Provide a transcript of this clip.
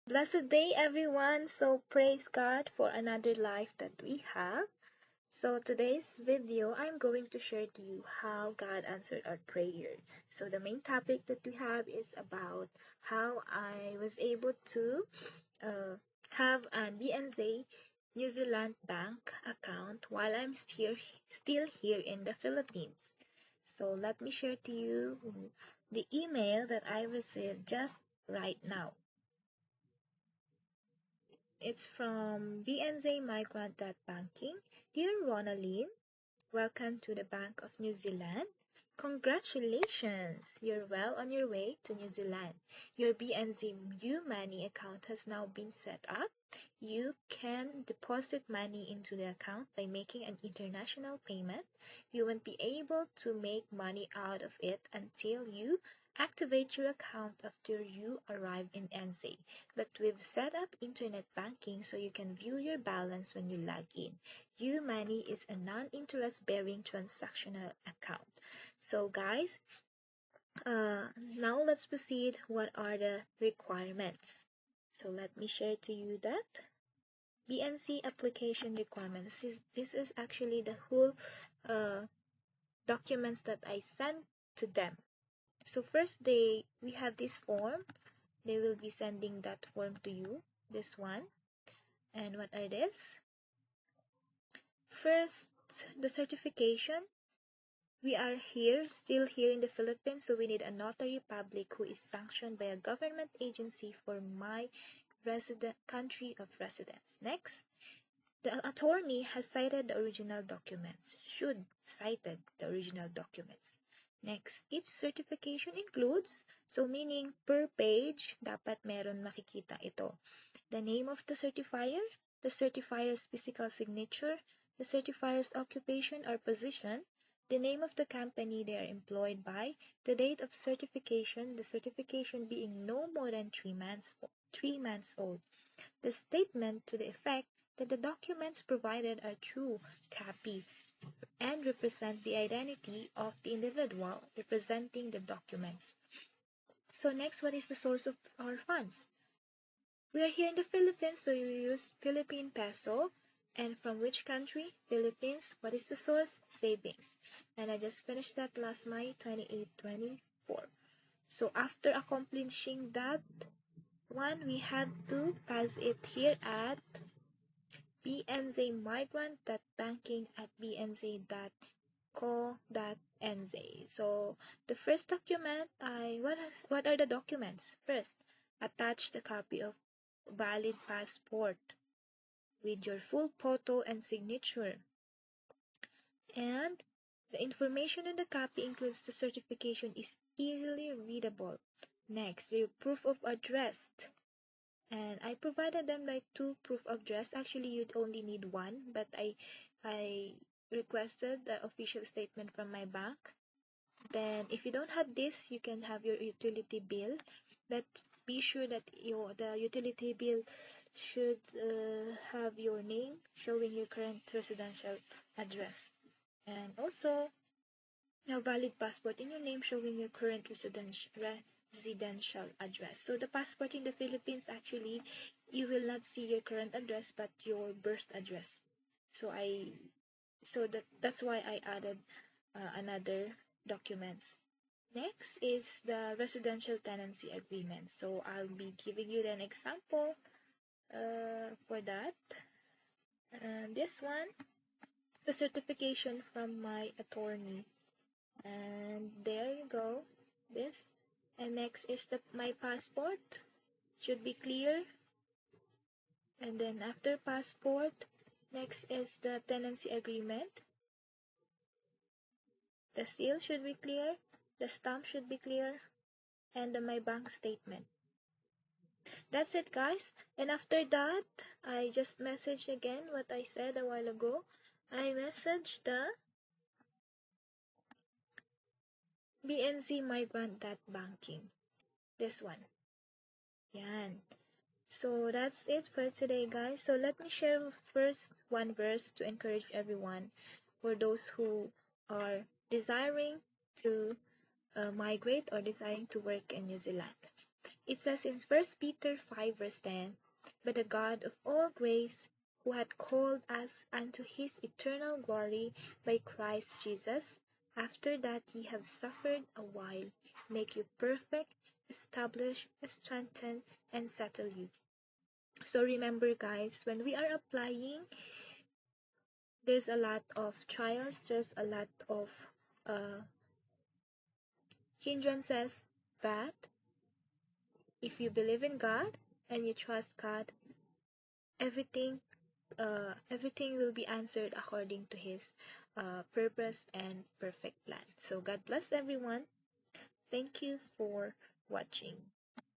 Blessed day, everyone. So, praise God for another life that we have. So, today's video, I'm going to share to you how God answered our prayer. So, the main topic that we have is about how I was able to uh, have an BNZ New Zealand bank account while I'm still here in the Philippines. So, let me share to you the email that I received just right now. It's from BNZ Migrant Banking. Dear Ronaline, welcome to the Bank of New Zealand. Congratulations! You're well on your way to New Zealand. Your BNZ New Money account has now been set up. You can deposit money into the account by making an international payment. You won't be able to make money out of it until you activate your account after you arrive in NZ. But we've set up internet banking so you can view your balance when you log in. U-Money is a non-interest bearing transactional account. So guys, now let's proceed. What are the requirements? So let me share to you that BNC application requirements. This is actually the whole uh, documents that I sent to them. So first we have this form. They will be sending that form to you, this one. And what are this? First, the certification. We are still here in the Philippines, so we need a notary public who is sanctioned by a government agency for my country of residence. Next, the attorney has cited the original documents. Should cited the original documents. Next, each certification includes, so meaning per page, dapat meron makikita ito. The name of the certifier's physical signature, the certifier's occupation or position, the name of the company they are employed by, the date of certification, the certification being no more than 3 months old, the statement to the effect that the documents provided are true copy and represent the identity of the individual representing the documents. So next, what is the source of our funds? We are here in the Philippines, so you use Philippine peso. And from which country? Philippines. What is the source? Savings. And I just finished that last May 28, 24. So after accomplishing that one, we have to pass it here at bnzmigrant.banking@bnz.co.nz. So the first document, what are the documents? First, attach the copy of valid passport with your full photo and signature. And the information in the copy includes the certification is easily readable. Next, the proof of address. And I provided them like 2 proof of address. Actually, you'd only need one, but I requested the official statement from my bank. Then, if you don't have this, you can have your utility bill. But be sure that the utility bill should have your name showing your current residential address, and also a valid passport in your name showing your current residential address. So the passport in the Philippines, actually you will not see your current address but your birth address. So that's why I added another documents. Next is the residential tenancy agreement. So I'll be giving you an example for that. And this one, the certification from my attorney. And there you go, this. And next is my passport. Should be clear. And then after passport, next is the tenancy agreement. The seal should be clear. The stamp should be clear. And then my bank statement. That's it, guys. And after that, I just message again what I said a while ago. I messaged the BNZ Migrant.banking. This one. Yan. So that's it for today, guys. So let me share first one verse to encourage everyone for those who are desiring to migrate or desiring to work in New Zealand. It says in 1 Peter 5 verse 10, "But the God of all grace, who had called us unto his eternal glory by Christ Jesus, after that ye have suffered a while, make you perfect, establish, strengthen, and settle you." So remember guys, when we are applying, there's a lot of trials, there's a lot of uh, hindrances, but if you believe in God and you trust God, everything everything will be answered according to his purpose and perfect plan. So God bless everyone. Thank you for watching.